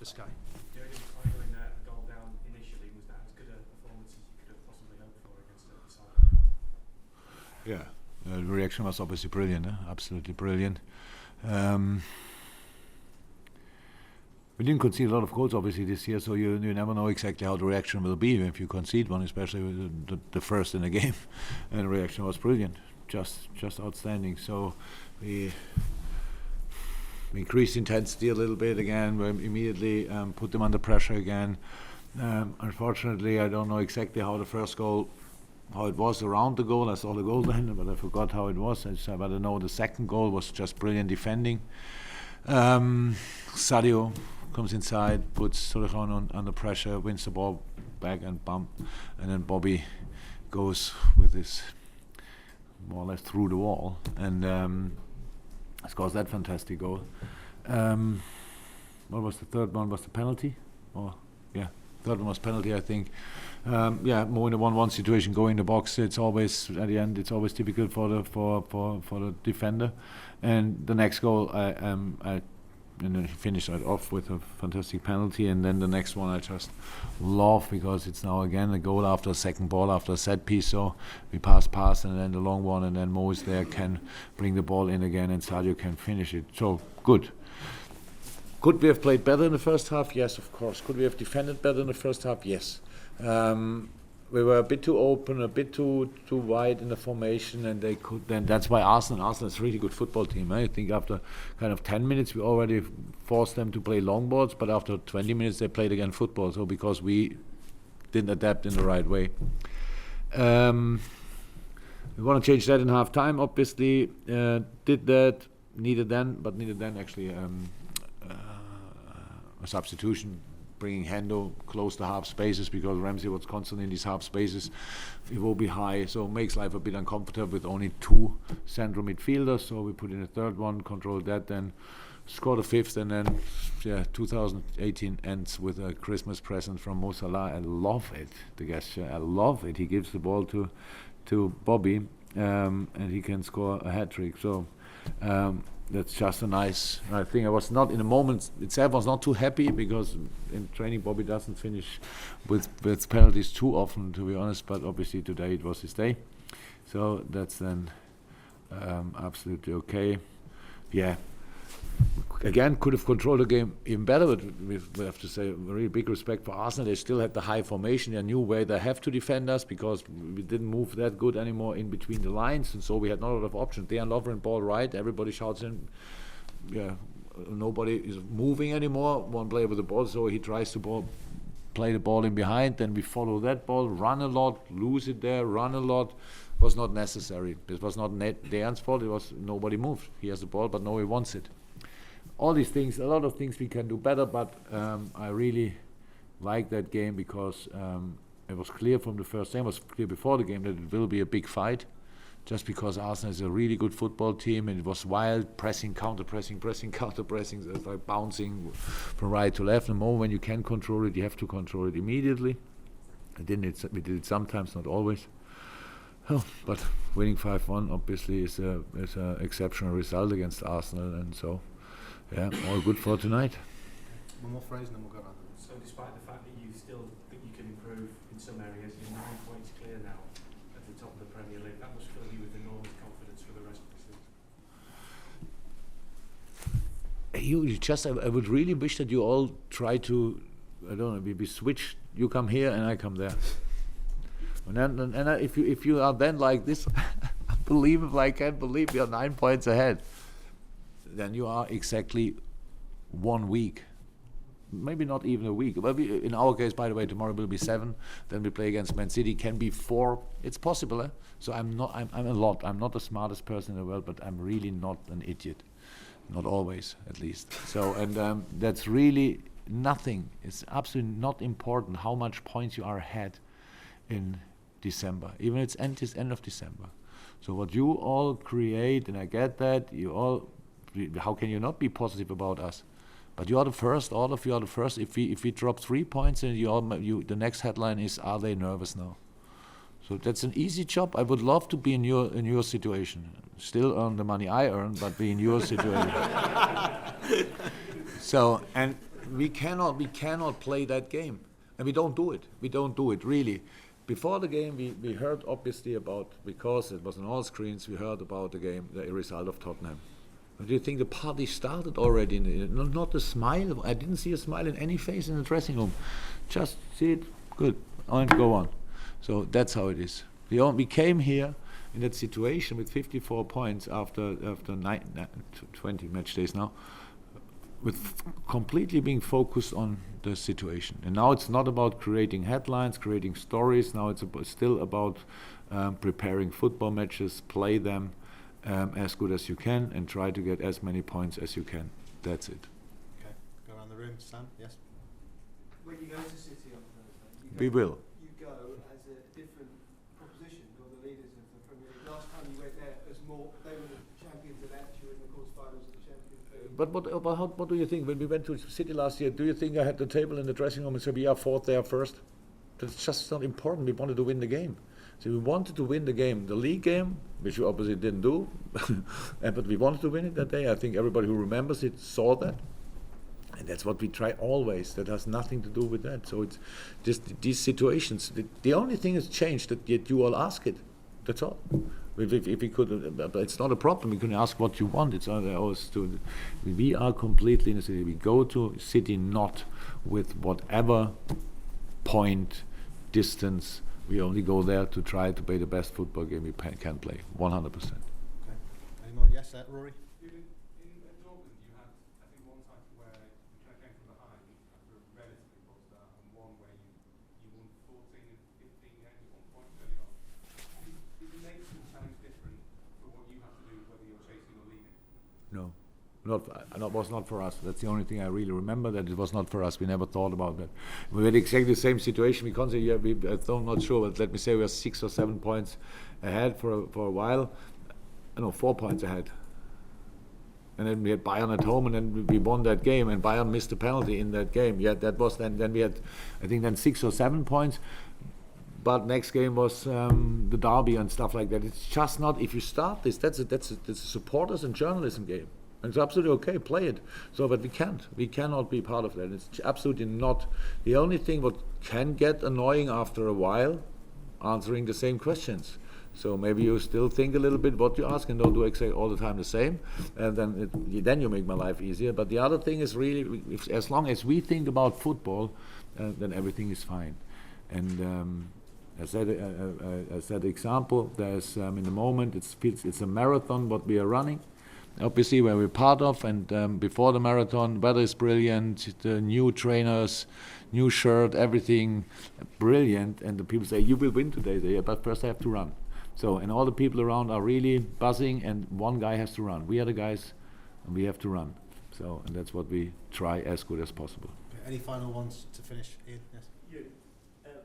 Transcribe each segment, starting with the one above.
for Sky. Jurgen Klopp going a goal down initially, was that as good a performance as you could have possibly hoped for against a side like that? Yeah, the reaction was obviously brilliant, absolutely brilliant. We didn't concede a lot of goals obviously this year, so you never know exactly how the reaction will be if you concede one, especially with the first in the game. And the reaction was brilliant, just outstanding. So we increased intensity a little bit again. We immediately put them under pressure again. Unfortunately, I don't know exactly how the first goal, how it was around the goal. I saw the goal then, but I forgot how it was. But I know the second goal was just brilliant defending. Sadio comes inside, puts Torrejon under pressure, wins the ball back and bump, and then Bobby goes with his more or less through the wall and scores that fantastic goal. What was the third one? Was the penalty? Third one was penalty, I think. More in a 1-1 situation, going in the box. It's always at the end. It's always difficult for the defender. And the next goal, and then he finished it off with a fantastic penalty. And then the next one, I just love because it's now again a goal after a second ball after a set piece. So we pass, and then the long one, and then Mo is there, can bring the ball in again, and Sadio can finish it. So good. Could we have played better in the first half? Yes, of course. Could we have defended better in the first half? Yes. We were a bit too open, a bit too wide in the formation, and they could then. That's why Arsenal is a really good football team. I think after kind of 10 minutes, we already forced them to play long balls, but after 20 minutes, they played again football. So because we didn't adapt in the right way. We want to change that in half time, obviously. Did that, needed then actually a substitution, bringing Hendo close to half spaces because Ramsey was constantly in these half spaces. It will be high, so it makes life a bit uncomfortable with only two central midfielders. So we put in a third one, controlled that, then scored a fifth, and then 2018 ends with a Christmas present from Mo Salah. I love it, the gesture. I love it. He gives the ball to Bobby, and he can score a hat-trick. So that's just a nice thing. I was not in the moment itself. I was not too happy because in training Bobby doesn't finish with penalties too often, to be honest. But obviously today it was his day, so that's then absolutely okay. Yeah. Again, could have controlled the game even better, but we have to say very big respect for Arsenal. They still had the high formation. They knew where they have to defend us because we didn't move that good anymore in between the lines, and so we had not a lot of options. They and Lovren ball right. Everybody shouts in. Nobody is moving anymore. One player with the ball, so he tries to play the ball in behind. Then we follow that ball, run a lot, lose it there, run a lot. Was not necessary. It was not Dejan's fault. It was nobody moved. He has the ball, but nobody wants it. All these things, a lot of things we can do better, but I really like that game because it was clear from the first game, it was clear before the game that it will be a big fight, just because Arsenal is a really good football team, and it was wild, pressing, counter-pressing, so it's like bouncing from right to left. The moment when you can control it, you have to control it immediately. We did it sometimes, not always. But winning 5-1 obviously is a exceptional result against Arsenal, and so. Yeah, all good for tonight. One more phrase and then we'll go on. So despite the fact that you still think you can improve in some areas, you're 9 points clear now at the top of the Premier League. That must fill you with enormous confidence for the rest of the season. I would really wish that you all try to, I don't know, we switch. You come here and I come there. If you are then like this, unbelievable, I can't believe we are 9 points ahead. Then you are exactly 1 week, maybe not even a week. But in our case, by the way, tomorrow will be 7. Then we play against Man City. Can be 4. It's possible. Eh? So I'm not the smartest person in the world, but I'm really not an idiot. Not always, at least. So and that's really nothing. It's absolutely not important how much points you are ahead in December. Even it's end of December. So what you all create, and I get that you all. How can you not be positive about us? But you are the first. All of you are the first. If we drop 3 points, and the next headline is, "Are they nervous now?" So that's an easy job. I would love to be in your situation. Still earn the money I earn, but be in your situation. So and we cannot play that game, and we don't do it. We don't do it really. Before the game, we heard obviously about, because it was on all screens, we heard about the game, the result of Tottenham. Do you think the party started already? Not a smile. I didn't see a smile in any face in the dressing room. Just see it, good, and go on. So that's how it is. We came here in that situation with 54 points after 20 match days now, with completely being focused on the situation. And now it's not about creating headlines, creating stories. Now it's still about preparing football matches, play them as good as you can, and try to get as many points as you can. That's it. Okay, go around the room. Sam, yes? When you go to City on Thursday, We will. You go as a different proposition, or the leaders of the Premier League. Last time you went there, as more, they were the champions of that, you were in the quarterfinals of the Champions League. But what do you think? When we went to City last year, do you think I had the table in the dressing room and said we are fourth there first? That's just not important. We wanted to win the game. So we wanted to win the game, the league game, which we obviously didn't do, but we wanted to win it that day. I think everybody who remembers it saw that. And that's what we try always. That has nothing to do with that. So it's just these situations. The only thing has changed that you all ask it. That's all. If we could, but it's not a problem. We can ask what you want. It's always to. We are completely in the City. We go to City not with whatever point, distance. We only go there to try to play the best football game we can play. 100%. Okay. Any more? Yes, Rory? In Dortmund, you had, I think, one time where you kind of came from behind after a relatively poor start, and one where you won 14 and 15 games at one point early on. Is the nature of the challenge different for what you have to do, whether you're chasing or leading? No. It was not for us. That's the only thing I really remember, that it was not for us. We never thought about that. We had exactly the same situation. We can't say, I'm not sure, but let me say we are 6 or 7 points ahead for a while. 4 points ahead. And then we had Bayern at home, and then we won that game, and Bayern missed a penalty in that game. Yeah, that was then we had, I think, then 6 or 7 points. But next game was the derby and stuff like that. It's just not, if you start this, that's a supporters and journalism game. And it's absolutely okay, play it. So, but we can't. We cannot be part of that. It's absolutely not. The only thing what can get annoying after a while, answering the same questions. So maybe you still think a little bit what you ask and don't do exactly all the time the same, and then you make my life easier. But the other thing is really, as long as we think about football, then everything is fine. And I said example. There's in the moment it's a marathon what we are running. Obviously, where we're part of, and before the marathon, weather is brilliant, the new trainers, new shirt, everything brilliant, and the people say, you will win today, yeah, but first I have to run. So, and all the people around are really buzzing, and one guy has to run. We are the guys, and we have to run. So, and that's what we try as good as possible. Okay. Any final ones to finish? Ian, yes?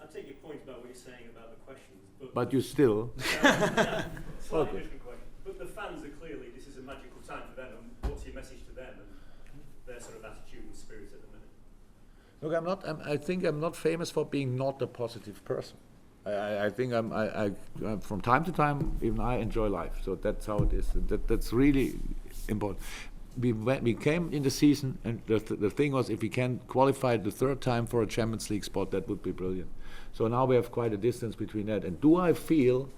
I take your point about what you're saying about the questions, but you still... Slightly different question. But the fans are clearly, this is a magical time for them, and what's your message to them and their sort of attitude and spirit at the minute? Look, I think I'm not famous for being not a positive person. I think I from time to time, even I enjoy life. So that's how it is. That's really important. We came in the season, and the thing was, if we can qualify the third time for a Champions League spot, that would be brilliant. So now we have quite a distance between that. And do I feel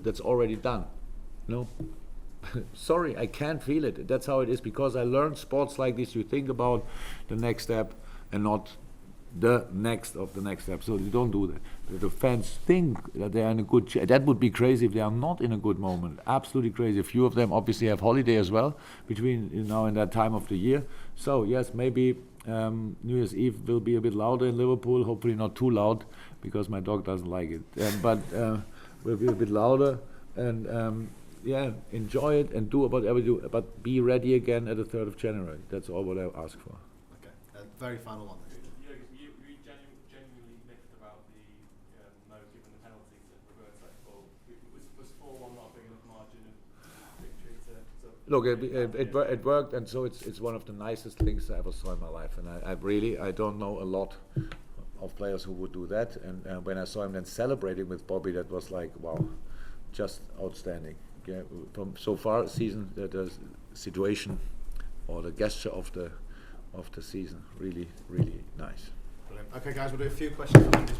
that's already done? No. Sorry, I can't feel it. That's how it is, because I learned sports like this. You think about the next step and not the next of the next step. So you don't do that. The fans think that they are in a good... that would be crazy if they are not in a good moment. Absolutely crazy. A few of them obviously have holiday as well between now and that time of the year. So yes, maybe New Year's Eve will be a bit louder in Liverpool. Hopefully not too loud, because my dog doesn't like it. But will be a bit louder, and enjoy it and do whatever you do. But be ready again at the 3rd of January. That's all what I ask for. Okay. Very final one. You genuinely miffed about the no given the penalty to Roberto. Or was 4-1 not a big enough margin of victory to Look, it worked, and so it's one of the nicest things I ever saw in my life. And I don't know a lot of players who would do that. And when I saw him then celebrating with Bobby, that was like, wow, just outstanding. Yeah, from so far season, the situation or the gesture of of the season. Really, really nice. Brilliant. Okay, guys, we'll do a few questions for ladies.